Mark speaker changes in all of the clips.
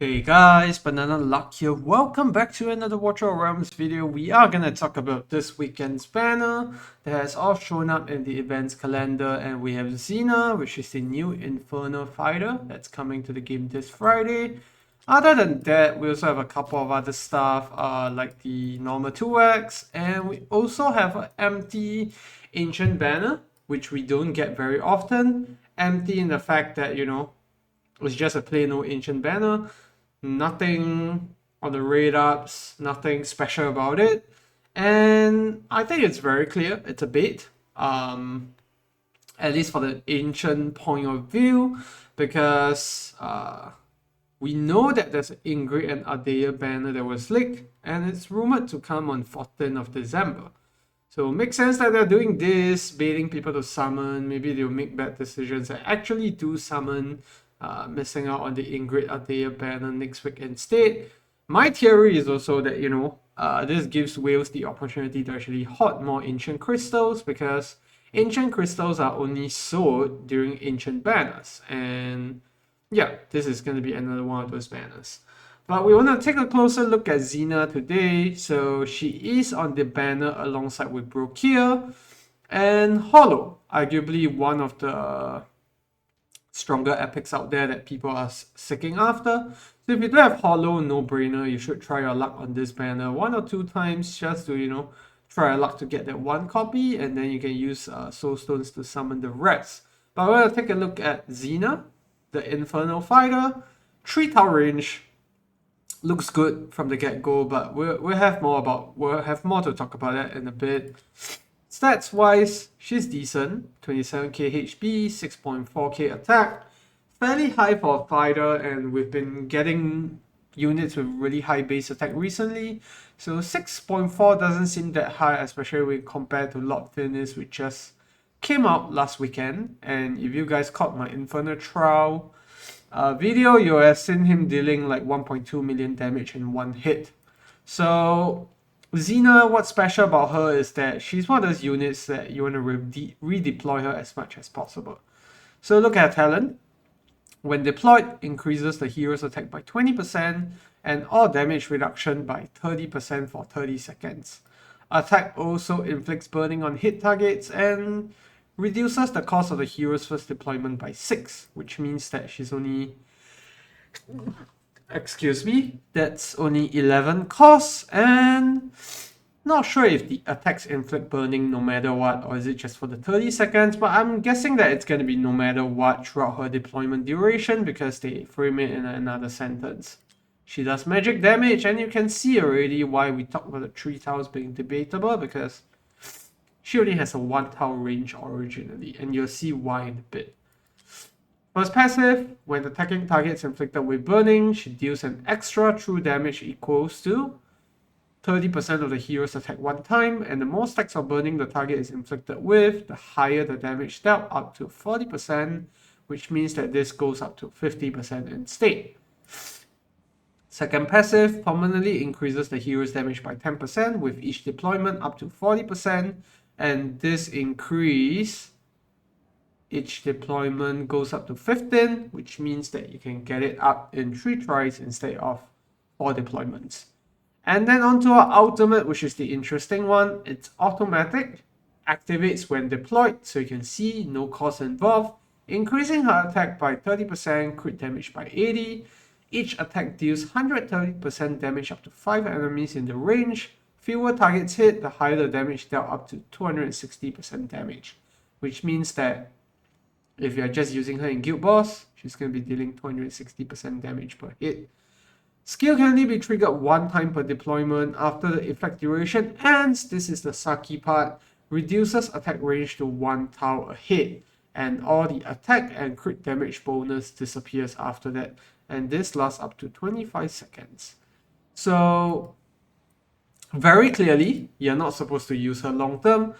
Speaker 1: Hey guys, Banana Luck here. Welcome back to another Watcher of Realms video. We are gonna talk about this weekend's banner that has all shown up in the events calendar, and we have Xena, which is the new Infernal fighter that's coming to the game this Friday. Other than that, we also have a couple of other stuff, like the normal 2x, and we also have an empty ancient banner, which we don't get very often. Empty in the fact that, it's just a plain old ancient banner. Nothing on the radars, nothing special about it. And I think it's very clear it's a bait. At least for the ancient point of view, because we know that there's an Ingrid and Adair banner that was leaked, and it's rumored to come on 14th of December. So it makes sense that they're doing this, baiting people to summon. Maybe they'll make bad decisions and actually do summon, missing out on the Ingrid Adair banner next week instead. My theory is also that, this gives Wales the opportunity to actually hoard more ancient crystals, because ancient crystals are only sold during ancient banners. And yeah, this is going to be another one of those banners. But we want to take a closer look at Xena today. So she is on the banner alongside with Brokkir and Hollow, arguably one of the stronger epics out there that people are seeking after. So if you do have Hollow, no brainer, you should try your luck on this banner one or two times just to, try your luck to get that one copy, and then you can use Soul Stones to summon the rest. But we're going to take a look at Xena, the Infernal fighter. 3 tower range, looks good from the get-go, but we'll have more to talk about that in a bit. Stats wise, she's decent. 27k HP, 6.4k attack. Fairly high for a fighter, and we've been getting units with really high base attack recently. So 6.4 doesn't seem that high, especially when compared to Lord Finis, which just came out last weekend. And if you guys caught my Infernal Trial video, you have seen him dealing like 1.2 million damage in one hit. So Xena, what's special about her is that she's one of those units that you want to redeploy her as much as possible. So look at her talent. When deployed, increases the hero's attack by 20% and all damage reduction by 30% for 30 seconds. Attack also inflicts burning on hit targets and reduces the cost of the hero's first deployment by 6, which means that she's only, that's only 11 costs, and not sure if the attacks inflict burning no matter what, or is it just for the 30 seconds, but I'm guessing that it's going to be no matter what throughout her deployment duration, because they frame it in another sentence. She does magic damage, and you can see already why we talk about the 3 towers being debatable, because she only has a 1 tower range originally, and you'll see why in a bit. First passive, when attacking targets inflicted with burning, she deals an extra true damage equals to 30% of the hero's attack 1 time, and the more stacks of burning the target is inflicted with, the higher the damage dealt, up to 40%, which means that this goes up to 50% instead. Second passive permanently increases the hero's damage by 10% with each deployment up to 40%, and this increase each deployment goes up to 15, which means that you can get it up in 3 tries instead of 4 deployments. And then onto our ultimate, which is the interesting one. It's automatic, activates when deployed, so you can see no cost involved, increasing her attack by 30%, crit damage by 80. Each attack deals 130% damage up to 5 enemies in the range. Fewer targets hit, the higher the damage dealt, up to 260% damage, which means that if you're just using her in Guild Boss, she's going to be dealing 260% damage per hit. Skill can only be triggered 1 time per deployment. After the effect duration ends, this is the sucky part, reduces attack range to 1 tower ahead, and all the attack and crit damage bonus disappears after that, and this lasts up to 25 seconds. So very clearly, you're not supposed to use her long term.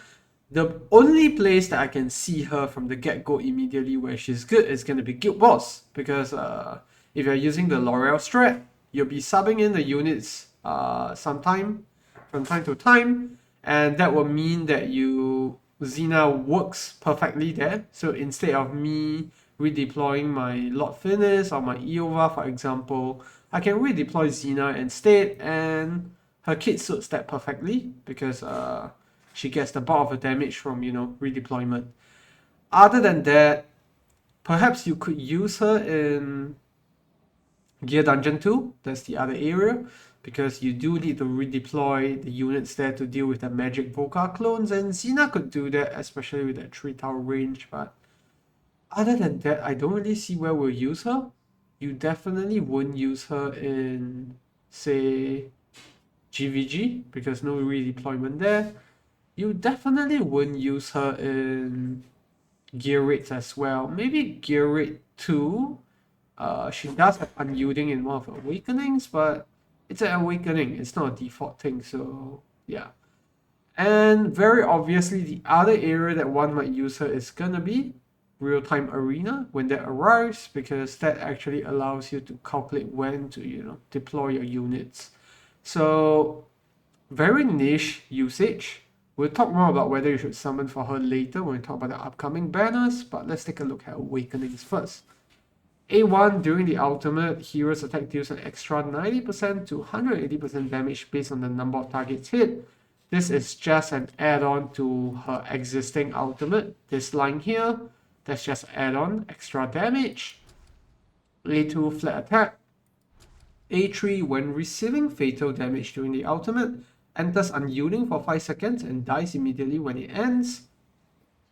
Speaker 1: The only place that I can see her from the get-go immediately where she's good is going to be Guild Boss, because if you're using the L'Oreal strat, you'll be subbing in the units from time to time, and that will mean that Xena works perfectly there. So instead of me redeploying my Lord Finis or my Eova, for example, I can redeploy Xena instead, and her kit suits that perfectly because she gets the bulk of the damage from, you know, redeployment. Other than that, perhaps you could use her in Gear Dungeon 2, that's the other area, because you do need to redeploy the units there to deal with the magic Brokkir clones, and Xena could do that, especially with that 3 tower range, but other than that, I don't really see where we'll use her. You definitely wouldn't use her in, say, GVG, because no redeployment there. You definitely wouldn't use her in Gear Raids as well. Maybe Gear Raid 2. She does have unyielding in one of her awakenings, but it's an awakening, it's not a default thing, so yeah. And very obviously, the other area that one might use her is gonna be real-time arena when that arrives, because that actually allows you to calculate when to, you know, deploy your units. So very niche usage. We'll talk more about whether you should summon for her later when we talk about the upcoming banners, but let's take a look at awakenings first. A1, during the ultimate, hero's attack deals an extra 90% to 180% damage based on the number of targets hit. This is just an add-on to her existing ultimate. This line here, that's just add-on, extra damage. A2, flat attack. A3, when receiving fatal damage during the ultimate, enters unyielding for 5 seconds and dies immediately when it ends.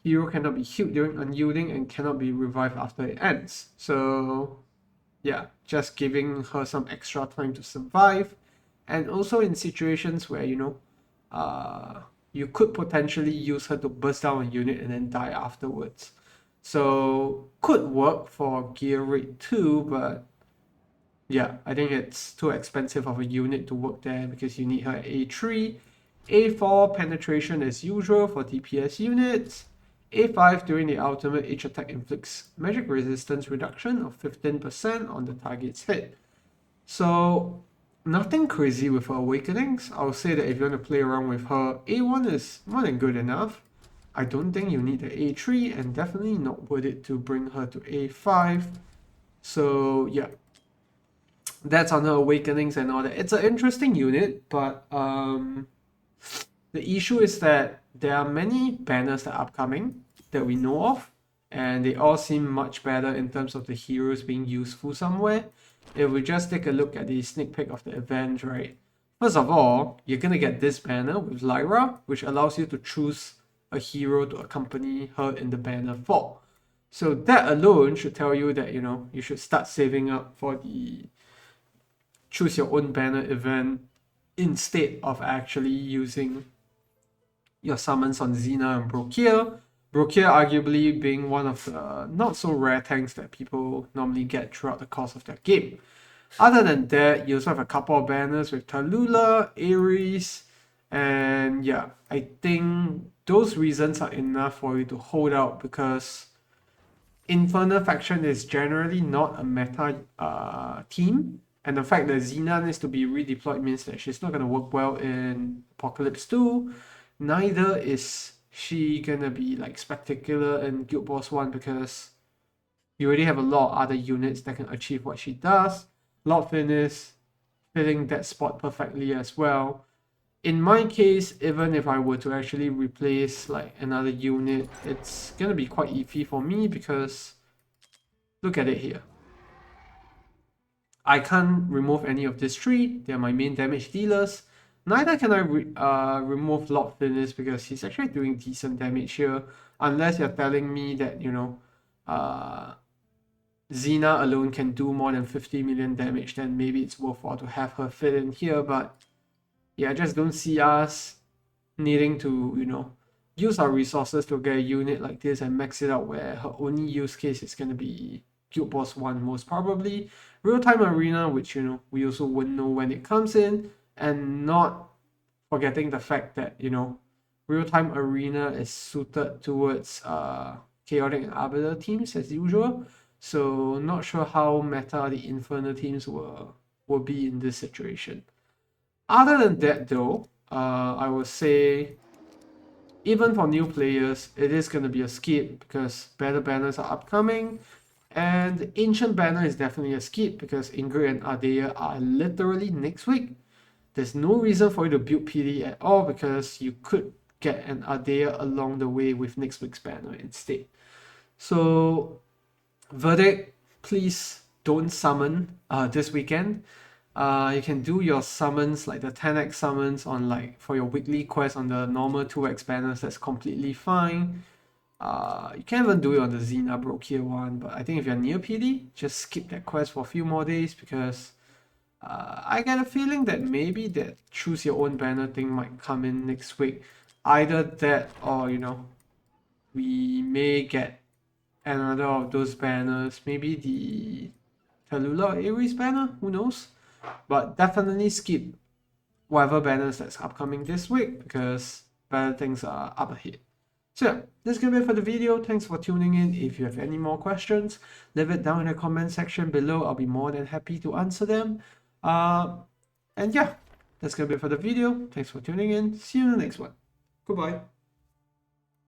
Speaker 1: Hero cannot be healed during unyielding and cannot be revived after it ends. So yeah, just giving her some extra time to survive. And also in situations where, you know, you could potentially use her to burst down a unit and then die afterwards. So could work for Gear Raid 2, but yeah, I think it's too expensive of a unit to work there because you need her at A3. A4, penetration as usual for DPS units. A5, during the ultimate, each attack inflicts magic resistance reduction of 15% on the target's hit. So nothing crazy with her awakenings. I'll say that if you want to play around with her, A1 is more than good enough. I don't think you need the A3, and definitely not worth it to bring her to A5. So yeah, that's on her awakenings and all that. It's an interesting unit, but the issue is that there are many banners that are upcoming that we know of, and they all seem much better in terms of the heroes being useful somewhere. If we just take a look at the sneak peek of the event, right? First of all, you're gonna get this banner with Lyra, which allows you to choose a hero to accompany her in the banner for. So that alone should tell you that, you know, you should start saving up for the choose your own banner event instead of actually using your summons on Xena and Brokkir. Brokkir arguably being one of the not so rare tanks that people normally get throughout the course of their game. Other than that, you also have a couple of banners with Tallulah, Ares, and yeah, I think those reasons are enough for you to hold out because Infernal faction is generally not a meta team, and the fact that Xena needs to be redeployed means that she's not going to work well in Apocalypse 2. Neither is she going to be like spectacular in Guild Wars 1 because you already have a lot of other units that can achieve what she does. Lord Finis filling that spot perfectly as well. In my case, even if I were to actually replace like another unit, it's gonna be quite iffy for me because look at it here. I can't remove any of these three. They're my main damage dealers. Neither can I remove Lord Finis because he's actually doing decent damage here. Unless you're telling me that, you know, Xena alone can do more than 50 million damage, then maybe it's worthwhile to have her fit in here. But yeah, I just don't see us needing to, you know, use our resources to get a unit like this and max it out where her only use case is going to be Guild Wars 1 most probably. Real-time arena, which, you know, we also wouldn't know when it comes in, and not forgetting the fact that, you know, real-time arena is suited towards chaotic and arbiter teams as usual. So not sure how meta the Infernal teams will be in this situation. Other than that though, I would say even for new players, it is going to be a skip because better banners are upcoming. And the Ancient Banner is definitely a skip because Ingrid and Ardea are literally next week. There's no reason for you to build PD at all because you could get an Ardea along the way with next week's banner instead. So, verdict, please don't summon this weekend. You can do your summons, like the 10x summons on like for your weekly quest on the normal 2x banners, that's completely fine. You can even do it on the Xena Brokkir one, but I think if you're near PD, just skip that quest for a few more days because I get a feeling that maybe that choose your own banner thing might come in next week. Either that or, you know, we may get another of those banners, maybe the Tallulah or Ares banner, who knows? But definitely skip whatever banners that's upcoming this week because better things are up ahead. So yeah, that's gonna be it for the video. Thanks for tuning in. If you have any more questions, leave it down in the comment section below. I'll be more than happy to answer them. And yeah, that's gonna be it for the video. Thanks for tuning in. See you in the next one. Goodbye.